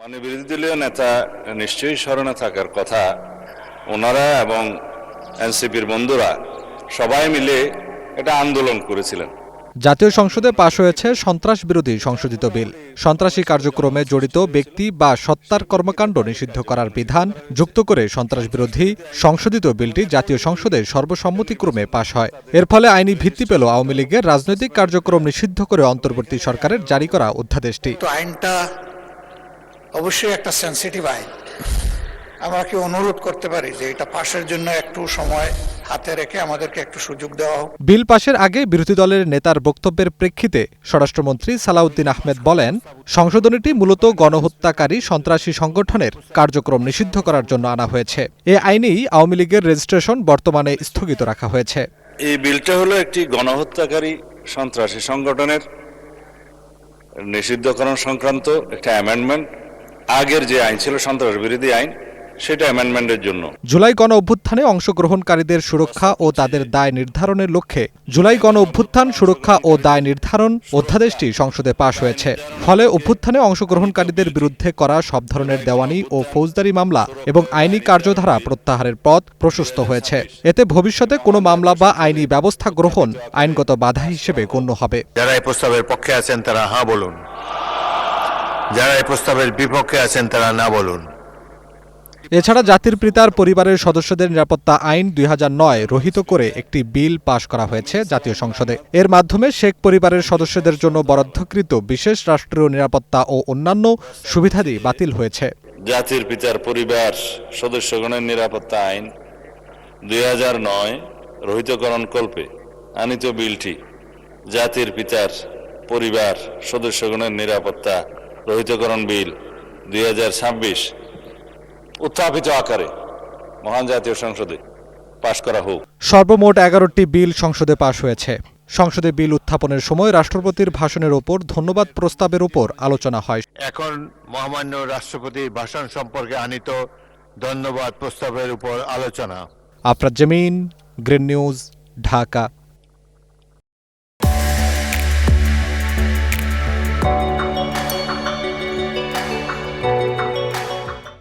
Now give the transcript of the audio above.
মানে বিরোধী দলীয় নেতা নিশ্চয়ই স্মরণে থাকার কথা, ওনারা এবং এনসিপির বন্ধুরা সবাই মিলে এটা আন্দোলন করেছিলেন। জাতীয় সংসদে পাশ হয়েছে সন্ত্রাস বিরোধী সংশোধিত বিল। সন্ত্রাসী কার্যক্রমে জড়িত ব্যক্তি বা সত্তার কর্মকাণ্ড নিষিদ্ধ করার বিধান যুক্ত করে সন্ত্রাস বিরোধী সংশোধিত বিলটি জাতীয় সংসদে সর্বসম্মতিক্রমে পাশ হয়। এর ফলে আইনি ভিত্তি পেল আওয়ামী লীগের রাজনৈতিক কার্যক্রম নিষিদ্ধ করে অন্তর্বর্তী সরকারের জারি করা অধ্যাদেশটি। আইনটা অবশ্যই একটা সেনসিটিভ আইন। আমরা কি অনুরোধ করতে পারি যে এটা পাশের জন্য একটু সময় হাতে রেখে আমাদেরকে একটু সুযোগ দেওয়া হোক। বিল পাশের আগে বিরোধী দলের নেতার বক্তব্যের প্রেক্ষিতে স্বরাষ্ট্রমন্ত্রী সালাউদ্দিন আহমেদ বলেন, সংশোধনীটি মূলত গণহত্যাকারী সন্ত্রাসী সংগঠনের কার্যক্রম নিষিদ্ধ করার জন্য আনা হয়েছে। এ আইনেই আওয়ামী লীগের রেজিস্ট্রেশন বর্তমানে স্থগিত রাখা হয়েছে। এই বিলটা হলো একটি গণহত্যাকারী সন্ত্রাসী সংগঠনের নিষিদ্ধকরণ সংক্রান্ত একটা অ্যামেন্ডমেন্ট। আগের যে আইন ছিল সন্ত্রাস বিরোধী আইন, সেটা অ্যামেন্ডমেন্টের জন্য। জুলাই গণ অভ্যুত্থানে অংশগ্রহণকারীদের সুরক্ষা ও তাদের দায় নির্ধারণের লক্ষ্যে জুলাই গণ অভ্যুত্থান সুরক্ষা ও দায় নির্ধারণ অধ্যাদেশটি সংসদে পাশ হয়েছে। ফলে অভ্যুত্থানে অংশগ্রহণকারীদের বিরুদ্ধে করা সব ধরনের দেওয়ানি ও ফৌজদারি মামলা এবং আইনি কার্যধারা প্রত্যাহারের পথ প্রশস্ত হয়েছে। এতে ভবিষ্যতে কোনো মামলা বা আইনি ব্যবস্থা গ্রহণ আইনগত বাধা হিসেবে গণ্য হবে। যারা এই প্রস্তাবের পক্ষে আছেন তারা হ্যাঁ বলুন, যারা এই প্রস্তাবের বিপক্ষে আছেন তারা না বলুন। এছাড়া জাতির পিতার পরিবারের সদস্যদের নিরাপত্তা আইন 2009 রহিত করে একটি বিল পাশ করা হয়েছে জাতীয় সংসদে। এর মাধ্যমে শেখ পরিবারের সদস্যদের জন্য বরাদ্দকৃত বিশেষ রাষ্ট্রীয় নিরাপত্তা ও অন্যান্য সুবিধাদি বাতিল হয়েছে। জাতির পিতার পরিবার সদস্যগণের নিরাপত্তা আইন 2009 রহিতকরণ কল্পে আনিত বিলটি জাতির পিতার পরিবার সদস্যগণের নিরাপত্তা রহিতকরণ বিল 2026 উত্থাপিত আকারে মহান জাতীয় সংসদে পাশ করা হোক। সর্বমোট 11টি বিল সংসদে পাশ হয়েছে। সংসদে বিল উত্থাপনের সময় রাষ্ট্রপতির ভাষণের ওপর ধন্যবাদ প্রস্তাবের ওপর আলোচনা হয়। এখন মহামান্য রাষ্ট্রপতির ভাষণ সম্পর্কে আনিত ধন্যবাদ প্রস্তাবের উপর আলোচনা। আফরাজ জামিন, গ্রিন নিউজ, ঢাকা।